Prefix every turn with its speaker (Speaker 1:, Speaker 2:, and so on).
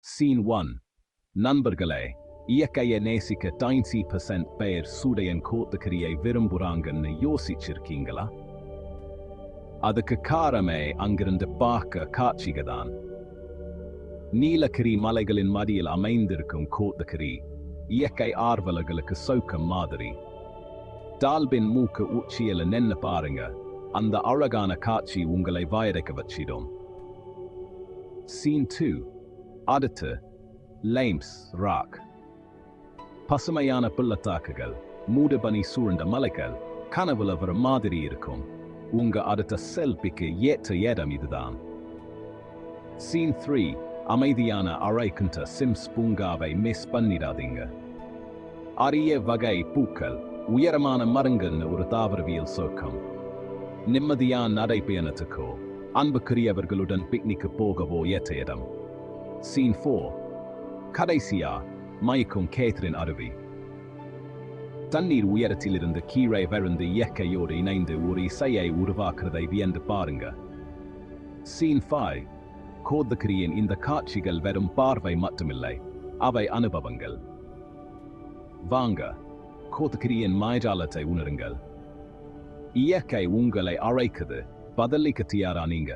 Speaker 1: Scene 1. நண்பர்களே, இயற்கையை நேசிக்க 90% பேர் சூடையன் கோத்தகிரியை விரும்புறாங்கன்னு யோசிச்சிருக்கீங்களா? அதுக்கு காரணமே அங்கிருந்து பார்க்க காட்சிகதான். நீலகிரி மலைகளின் மடியில் அமைந்திருக்கும் கோத்தகிரி இயற்கை ஆர்வலர்களுக்கு சௌக்கம் மாதிரி. டால்பின் மூக்கு உச்சியில நின்னு பாருங்க, அந்த அழகான காட்சி உங்களை வாயடைக்க வச்சிடும். Scene 2. அடுத்து லைம்ஸ் ராக். பசுமையான பள்ளத்தாக்குகள், மூடுபனி சூழ்ந்த மலைகள், கனவுல வர மாதிரி இருக்கும். உங்க அடுத்த செல்பிக்கு ஏற்ற இடம் இதுதான். Scene 3. அமைதியான அரைக்குண்ட சிம்ஸ் பூங்காவை மிஸ் பண்ணிடாதீங்க. அரிய வகை பூக்கள், உயரமான மரங்கள்னு ஒரு தாவரவியல் சோக்கம். நிம்மதியான நடைப்பயணத்துக்கோ அன்புக்குரியவர்களுடன் பிக்னிக்கு போகவோ ஏற்ற இடம். Scene 4. கடைசியா மயக்கும் கேத்ரின் அருவி. தண்ணீர் உயரத்திலிருந்து கீழே விழுந்து இயற்கையோடு இணைந்து ஒரு இசையை உருவாக்குறதை வியந்து பாருங்க. Scene 5. கோத்தகிரியின் இந்த காட்சிகள் வெறும் பார்வை மட்டுமில்லை, அவை அனுபவங்கள். வாங்க, கோத்தகிரியின் மாயஜாலத்தை உணருங்கள். இயற்கை உங்களை அழைக்குது, பதிலளிக்க தயாரா நீங்க?